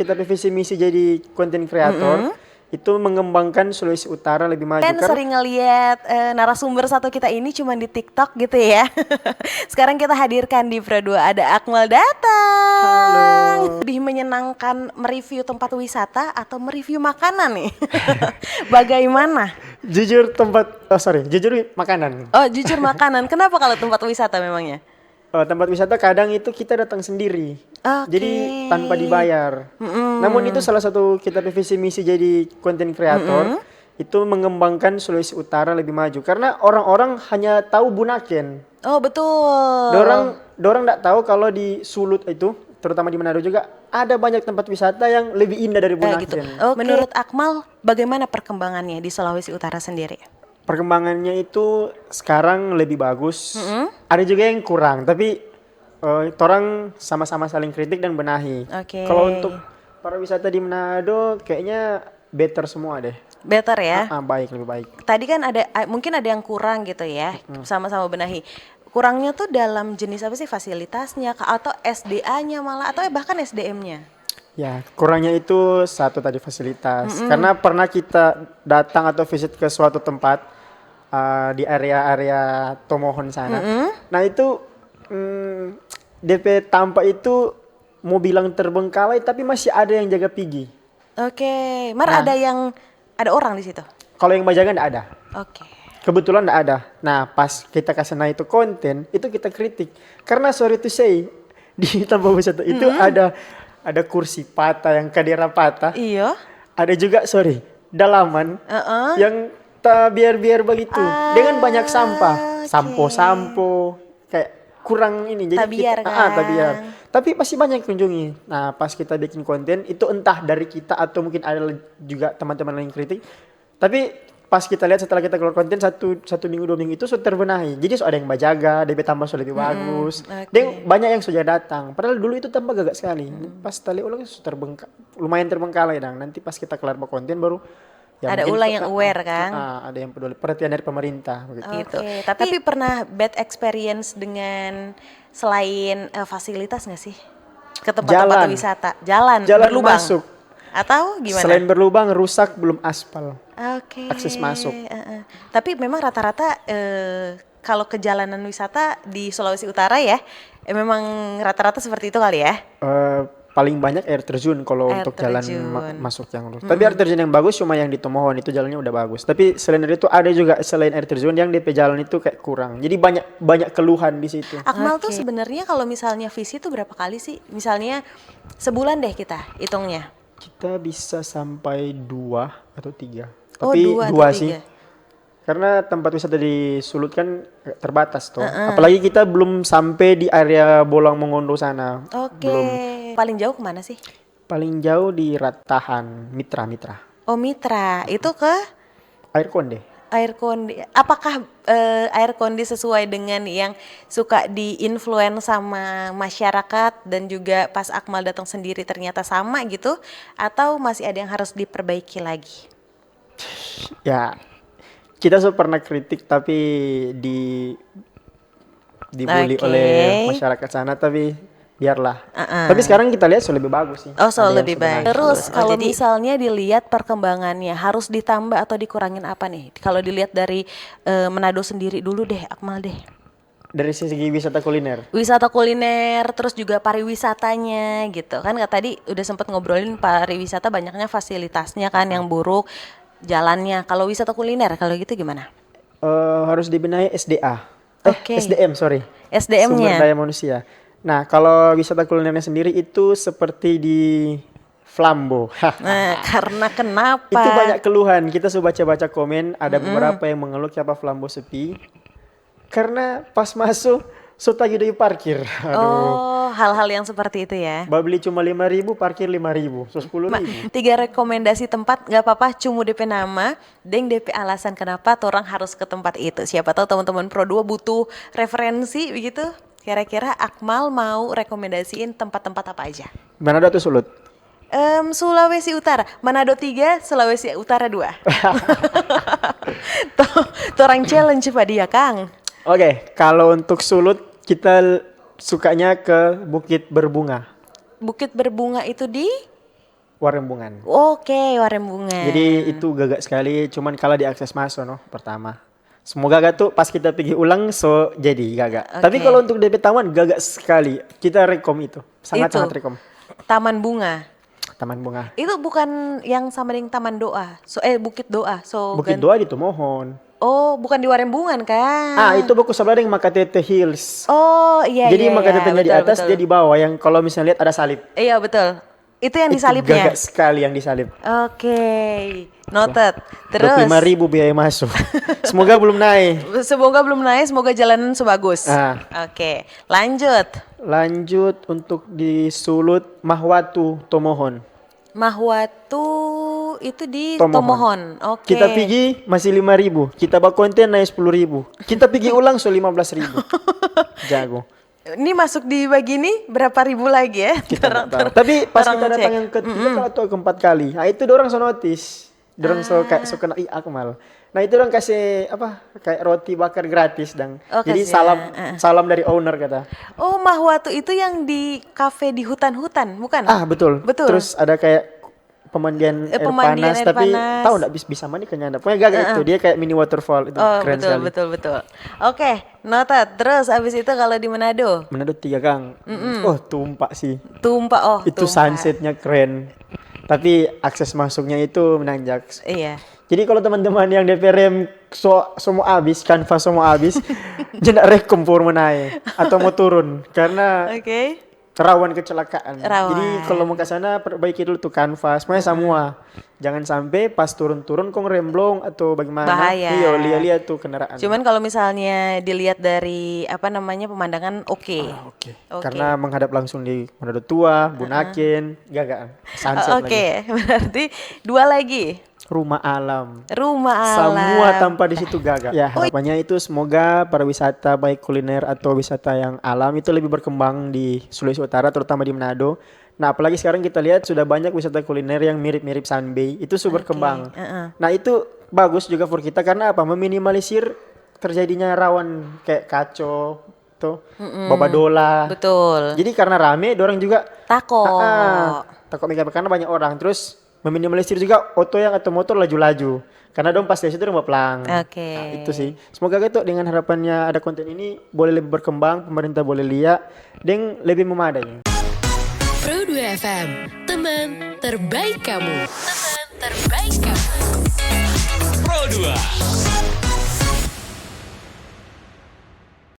kita visi misi jadi konten kreator itu mengembangkan Sulawesi Utara lebih maju. Kan sering ngeliat narasumber satu kita ini cuma di TikTok gitu ya. Sekarang kita hadirkan di Pro 2 ada Akmal datang. Halo. Lebih menyenangkan mereview tempat wisata atau mereview makanan nih? Bagaimana? Jujur jujur makanan. Oh, jujur makanan. Kenapa kalau tempat wisata memangnya? Tempat wisata kadang itu kita datang sendiri, Oke. jadi tanpa dibayar. Namun itu salah satu kita visi misi jadi konten kreator itu mengembangkan Sulawesi Utara lebih maju karena orang-orang hanya tahu Bunaken. Oh, betul. Dorang nggak tahu kalau di Sulut itu, terutama di Manado juga ada banyak tempat wisata yang lebih indah dari Bunaken. Gitu. Menurut Akmal, bagaimana perkembangannya di Sulawesi Utara sendiri? Perkembangannya itu sekarang lebih bagus. Ada juga yang kurang, tapi orang sama-sama saling kritik dan benahi. Oke. Kalau untuk pariwisata di Manado kayaknya better semua deh. Better ya? Baik, lebih baik. Tadi kan mungkin ada yang kurang gitu ya, sama-sama benahi. Kurangnya tuh dalam jenis apa sih, fasilitasnya atau SDA-nya malah atau bahkan SDM-nya? Ya, kurangnya itu satu tadi fasilitas. Karena pernah kita datang atau visit ke suatu tempat di area-area Tomohon sana. Nah itu DP tampak itu mau bilang terbengkalai tapi masih ada yang jaga pigi. Oke, Nah. ada orang di situ. Kalau yang menjaga enggak ada. Oke. Kebetulan enggak ada. Nah pas kita kasih naik itu konten, itu kita kritik. Karena sorry to say, di tempat wisata itu ada kursi patah yang kadira patah. Iya. Ada juga dalaman yang tak biar begitu dengan banyak sampah, sampo kayak kurang ini jadi Tak biar kita, kan? tak biar. Tapi pasti banyak yang kunjungi. Nah pas kita bikin konten itu entah dari kita atau mungkin ada juga teman-teman lain kritik. Tapi pas kita lihat setelah kita keluar konten satu minggu 2 minggu itu sudah terbenahi. Jadi ada yang bajaga, DP tambah sudah lebih bagus. Dan banyak yang sudah datang. Padahal dulu itu tambah gagak sekali. Pas tali ulang sudah lumayan terbengkalai dong. Nanti pas kita kelar konten baru ya Ada mungkin ulang yang aware kan? ada yang peduli, perhatian dari pemerintah begitu. Gitu. Tapi pernah bad experience dengan selain fasilitas nggak sih ke tempat-tempat Jalan. wisata? Jalan berlubang masuk. atau gimana? Selain berlubang rusak belum aspal. Oke. Akses masuk. Tapi memang rata-rata kalau ke jalanan wisata di Sulawesi Utara ya, memang rata-rata seperti itu kali ya. Paling banyak air terjun kalau Air untuk jalan terjun. masuk yang lurus. Tapi air terjun yang bagus cuma yang di Tomohon itu jalannya udah bagus. Tapi selain dari itu ada juga selain air terjun yang DP jalan itu kayak kurang. Jadi banyak keluhan di situ. Akmal tuh sebenarnya kalau misalnya visi tuh berapa kali sih? Misalnya sebulan deh kita hitungnya. Kita bisa sampai 2 atau 3. Oh, Tapi 2 atau 2 sih. 3. Karena tempat wisata di Sulut kan terbatas tuh. Apalagi kita belum sampai di area Bolang Mongondo sana. Oke. Belum. Paling jauh kemana sih? Paling jauh di Ratahan, Mitra. Oh, Mitra. Itu ke Air Konde. air kondi. Apakah air kondi sesuai dengan yang suka di-influence sama masyarakat dan juga pas Akmal datang sendiri ternyata sama gitu? Atau masih ada yang harus diperbaiki lagi? Ya, kita pernah kritik tapi dibully Oke. oleh masyarakat sana tapi biarlah. Tapi sekarang kita lihat sudah lebih bagus sih. Oh, so Ada yang lebih sudah baik. naik. Terus kalau misalnya dilihat perkembangannya harus ditambah atau dikurangin apa nih? Kalau dilihat dari Manado sendiri dulu deh, Akmal deh. Dari segi wisata kuliner. Wisata kuliner, terus juga pariwisatanya gitu kan. Tadi udah sempat ngobrolin pariwisata banyaknya fasilitasnya kan yang buruk, jalannya. Kalau wisata kuliner kalau gitu gimana? Harus dibenahi SDA. Oke. SDM, sorry. SDM-nya. Sumber daya manusia. Nah, kalau wisata kulinernya sendiri itu seperti di Flambo. Nah, karena kenapa? Itu banyak keluhan. Kita sudah baca-baca komen, ada beberapa yang mengeluh kenapa Flambo sepi. Karena pas masuk, sudah dari parkir. Aduh. Oh, hal-hal yang seperti itu ya. Beli cuma 5.000, parkir 5.000, 10.000. 3 rekomendasi tempat nggak apa-apa, cuma DP nama, deng DP alasan kenapa orang harus ke tempat itu. Siapa tahu teman-teman Pro 2 butuh referensi begitu. Kira-kira Akmal mau rekomendasiin tempat-tempat apa aja? Manado atau Sulut? Sulawesi Utara, Manado 3, Sulawesi Utara 2. Orang challenge Pak dia, Kang. Oke, kalau untuk Sulut kita sukanya ke Bukit Berbunga. Bukit Berbunga itu di Warembungan. Oke, Warembungan. Jadi itu gagak sekali, cuman kalah di akses masuk no pertama. Semoga gak tuh pas kita pergi ulang so jadi gagak. Tapi Oke. kalau untuk DP Taman gagak sekali. Kita rekom itu. Sangat-sangat rekom. Taman Bunga. Taman Bunga. Itu bukan yang sama dengan Taman Doa. Bukit Doa. Bukit Doa di Tomohon. Oh, bukan di Warembungan kan? Itu baku sebelah dengan Makatete Hills. Oh, iya Jadi iya. Makatetenya di betul, atas, betul. dia di bawah. Yang kalau misalnya lihat ada salib. Iya, betul. Itu yang Itu disalibnya. gagak sekali yang disalib. Oke. Noted. Terus 25.000 biaya masuk. Semoga belum naik. semoga belum naik, semoga jalanan sebagus. Oke. Lanjut. Lanjut untuk di Sulut Mahwatu Tomohon. Mahwatu itu di Tomohon. Tomohon. Oke. Kita pergi masih 5.000. Kita bak konten naik 10.000. Kita pergi ulang so 15.000. Jago. Ini masuk di bagi ini berapa ribu lagi ya? Kita nggak tahu. Tapi pas orang kita cek. datang yang ketiga atau keempat kali, nah itu dorang so notice, dorang so kayak so kena Akmal. Nah itu dorang kasih apa kayak roti bakar gratis dan Oh, jadi kasih, salam dari owner kata. Oh, Mahwatu itu yang di kafe di hutan-hutan, bukan? Betul. Betul. Terus ada kayak pemandian air pemandian panas, air tapi panas. tahu nggak bisa mandi kayaknya ada. Pokoknya gagak itu dia kayak mini waterfall itu Oh, keren betul, sekali. betul. Oke, noted. Terus abis itu kalau di Manado? Manado 3 Gang. Oh tumpak sih. Tumpah, oh Itu Tumpah. sunsetnya keren. Tapi akses masuknya itu menanjak. Iya. Jadi kalau teman-teman yang DP rem semua habis, kanvas semua habis, jangan rekom pour menaik atau mau turun karena Oke. rawan kecelakaan. Rawan. Jadi kalau mau ke sana perbaiki dulu tuh kanvas, pokoknya semua. Jangan sampai pas turun-turun kong remblong atau bagaimana. Bahaya. Iya, lihat-lihat tuh kendaraan. Cuman kalau misalnya dilihat dari apa namanya pemandangan oke. Oke. Oke. Karena menghadap langsung di Manado Tua, Bunaken, gagaan. Sunset Oke, lagi. berarti 2 lagi. Rumah alam. Rumah alam. Semua tanpa di situ gagal. Ya, harapannya itu semoga para wisata baik kuliner atau wisata yang alam itu lebih berkembang di Sulawesi Utara terutama di Manado. Nah, apalagi sekarang kita lihat sudah banyak wisata kuliner yang mirip-mirip Sunbay. Itu sudah berkembang. Nah, itu bagus juga for kita karena apa? Meminimalisir terjadinya rawan kayak kaco tuh, babadola. Betul. Jadi karena rame, dorang juga Takut. takut megang karena banyak orang. Terus meminimalisir juga auto yang atau motor laju-laju. Karena dong pas dari situ dong pelang. Oke. Nah, itu sih. Semoga gitu dengan harapannya ada konten ini boleh lebih berkembang, pemerintah boleh lihat, dan lebih memadai. Pro 2 FM, teman terbaik kamu. Teman terbaik kamu. Pro 2